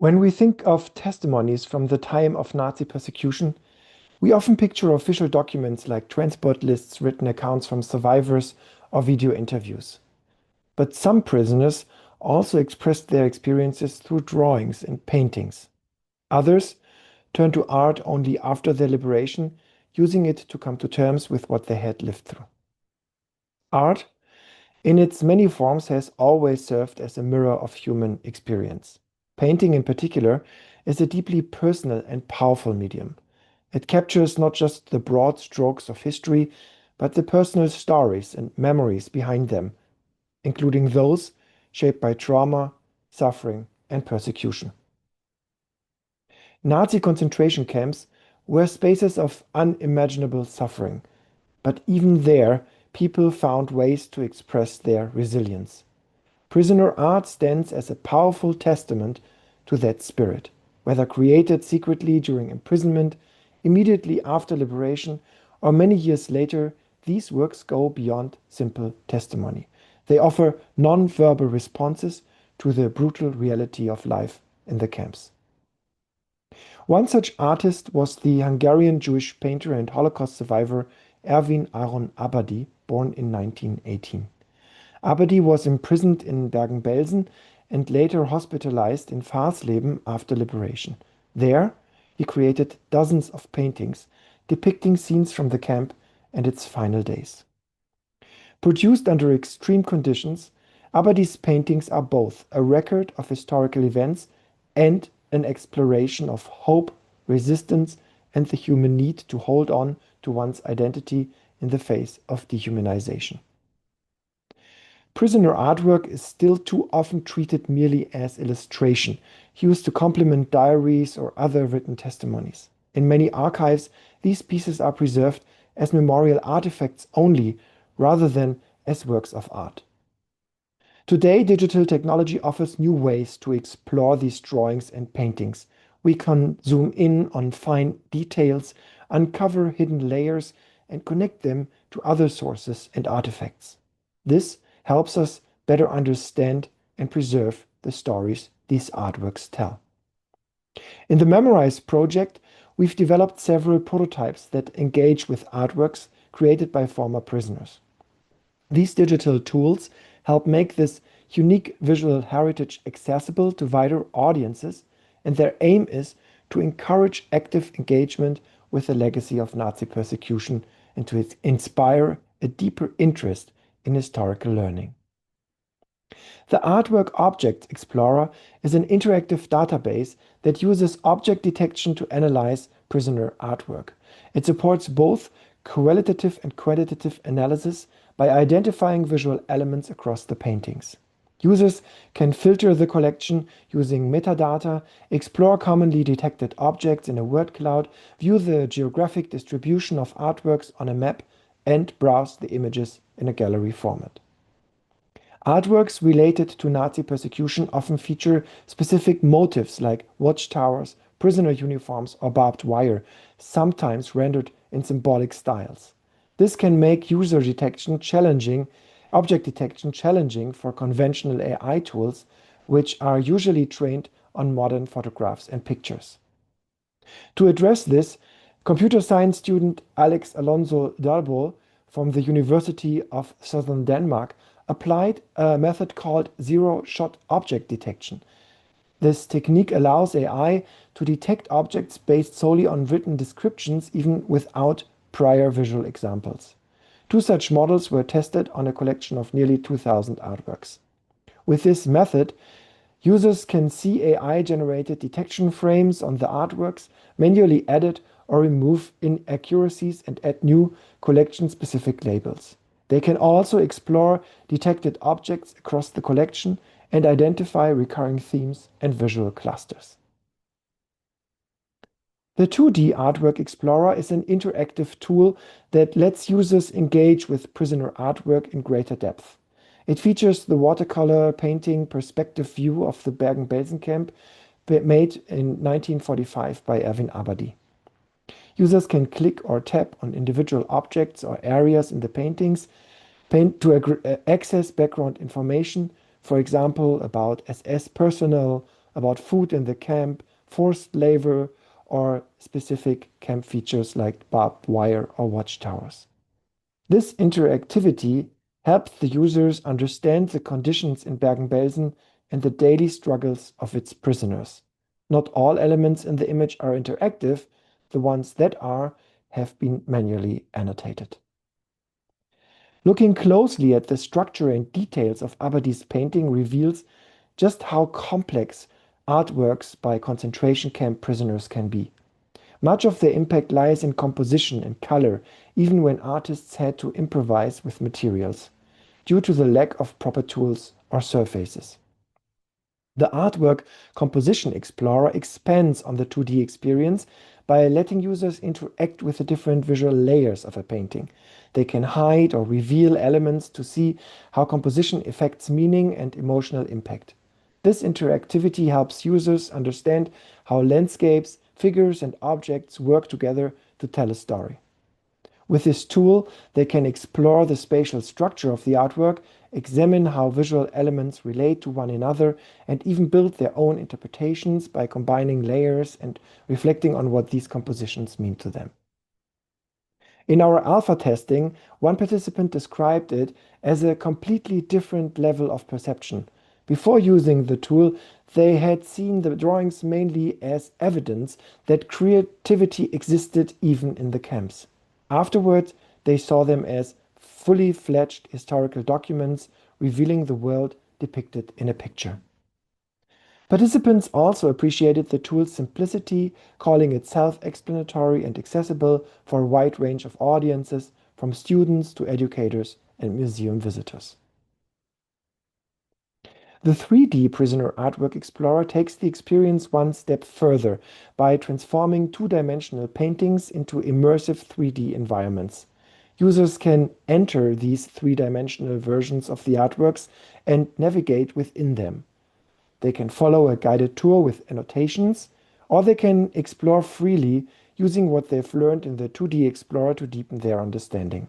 When we think of testimonies from the time of Nazi persecution, we often picture official documents like transport lists, written accounts from survivors, or video interviews. But some prisoners also expressed their experiences through drawings and paintings. Others turned to art only after their liberation, using it to come to terms with what they had lived through. Art, in its many forms, has always served as a mirror of human experience. Painting, in particular, is a deeply personal and powerful medium. It captures not just the broad strokes of history, but the personal stories and memories behind them, including those shaped by trauma, suffering, and persecution. Nazi concentration camps were spaces of unimaginable suffering, but even there, people found ways to express their resilience. Prisoner art stands as a powerful testament to that spirit, whether created secretly during imprisonment, immediately after liberation, or many years later. These works go beyond simple testimony. They offer non-verbal responses to the brutal reality of life in the camps. One such artist was the Hungarian Jewish painter and Holocaust survivor Erwin Aaron Abadi, born in 1918. Abadi was imprisoned in Bergen-Belsen and later hospitalized in Farsleben after liberation. There, he created dozens of paintings depicting scenes from the camp and its final days. Produced under extreme conditions, Abadi's paintings are both a record of historical events and an exploration of hope, resistance, and the human need to hold on to one's identity in the face of dehumanization. Prisoner artwork is still too often treated merely as illustration, used to complement diaries or other written testimonies. In many archives, these pieces are preserved as memorial artifacts only, rather than as works of art. Today, digital technology offers new ways to explore these drawings and paintings. We can zoom in on fine details, uncover hidden layers, and connect them to other sources and artifacts. This helps us better understand and preserve the stories these artworks tell. In the MEMORISE project, we've developed several prototypes that engage with artworks created by former prisoners. These digital tools help make this unique visual heritage accessible to wider audiences, and their aim is to encourage active engagement with the legacy of Nazi persecution and to inspire a deeper interest in historical learning. The Artwork Object Explorer is an interactive database that uses object detection to analyze prisoner artwork. It supports both qualitative and quantitative analysis by identifying visual elements across the paintings. Users can filter the collection using metadata, explore commonly detected objects in a word cloud, view the geographic distribution of artworks on a map, and browse the images in a gallery format. Artworks related to Nazi persecution often feature specific motifs like watchtowers, prisoner uniforms, or barbed wire, sometimes rendered in symbolic styles. This can make object detection challenging for conventional AI tools, which are usually trained on modern photographs and pictures. To address this, computer science student Alex Alonso Dalbo from the University of Southern Denmark applied a method called zero-shot object detection. This technique allows AI to detect objects based solely on written descriptions, even without prior visual examples. Two such models were tested on a collection of nearly 2,000 artworks. With this method, users can see AI-generated detection frames on the artworks, manually edit or remove inaccuracies, and add new collection-specific labels. They can also explore detected objects across the collection and identify recurring themes and visual clusters. The 2D Artwork Explorer is an interactive tool that lets users engage with prisoner artwork in greater depth. It features the watercolor painting perspective view of the Bergen-Belsen camp made in 1945 by Erwin Abadi. Users can click or tap on individual objects or areas in the paintings to access background information, for example, about SS personnel about food in the camp, forced labor, or specific camp features like barbed wire or watchtowers. This interactivity helps the users understand the conditions in Bergen-Belsen and the daily struggles of its prisoners. Not all elements in the image are interactive. The ones that are have been manually annotated. Looking closely at the structure and details of Abadi's painting reveals just how complex artworks by concentration camp prisoners can be. Much of their impact lies in composition and color, even when artists had to improvise with materials, due to the lack of proper tools or surfaces. The Artwork Composition Explorer expands on the 2D experience by letting users interact with the different visual layers of a painting. They can hide or reveal elements to see how composition affects meaning and emotional impact. This interactivity helps users understand how landscapes, figures, and objects work together to tell a story. With this tool, they can explore the spatial structure of the artwork, examine how visual elements relate to one another, and even build their own interpretations by combining layers and reflecting on what these compositions mean to them. In our alpha testing, one participant described it as a completely different level of perception. Before using the tool, they had seen the drawings mainly as evidence that creativity existed even in the camps. Afterwards, they saw them as fully fledged historical documents revealing the world depicted in a picture. Participants also appreciated the tool's simplicity, calling it self-explanatory and accessible for a wide range of audiences, from students to educators and museum visitors. The 3D Prisoner Artwork Explorer takes the experience one step further by transforming two-dimensional paintings into immersive 3D environments. Users can enter these three-dimensional versions of the artworks and navigate within them. They can follow a guided tour with annotations, or they can explore freely using what they've learned in the 2D Explorer to deepen their understanding.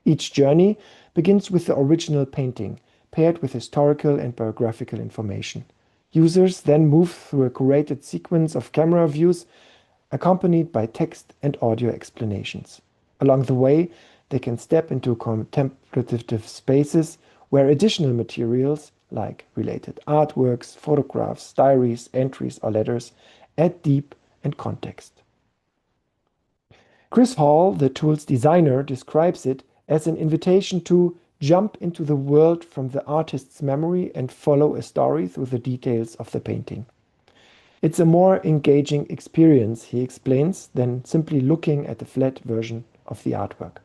Each journey begins with the original painting, paired with historical and biographical information. Users then move through a curated sequence of camera views accompanied by text and audio explanations. Along the way, they can step into contemplative spaces where additional materials like related artworks, photographs, diaries, entries, or letters add depth and context. Chris Hall, the tool's designer, describes it as an invitation to jump into the world from the artist's memory and follow a story through the details of the painting. It's a more engaging experience, he explains, than simply looking at the flat version of the artwork.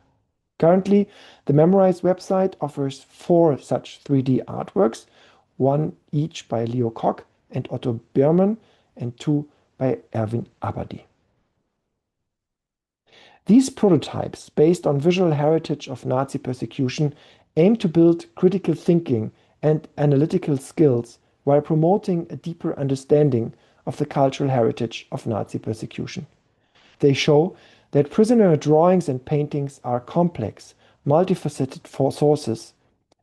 Currently, the MEMORISE website offers 4 such 3D artworks, 1 each by Leo Koch and Otto Birman, and 2 by Erwin Abadi. These prototypes, based on visual heritage of Nazi persecution, aim to build critical thinking and analytical skills while promoting a deeper understanding of the cultural heritage of Nazi persecution. They show that prisoner drawings and paintings are complex, multifaceted sources.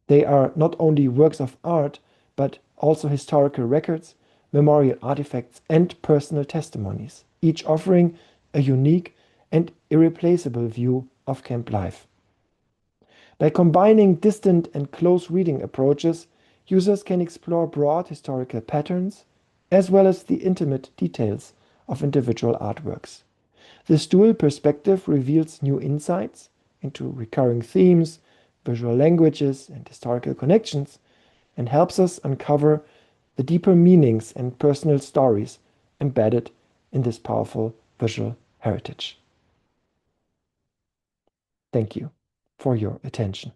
They are not only works of art, but also historical records, memorial artifacts, and personal testimonies, each offering a unique and irreplaceable view of camp life. By combining distant and close reading approaches, users can explore broad historical patterns as well as the intimate details of individual artworks. This dual perspective reveals new insights into recurring themes, visual languages, and historical connections, and helps us uncover the deeper meanings and personal stories embedded in this powerful visual heritage. Thank you for your attention.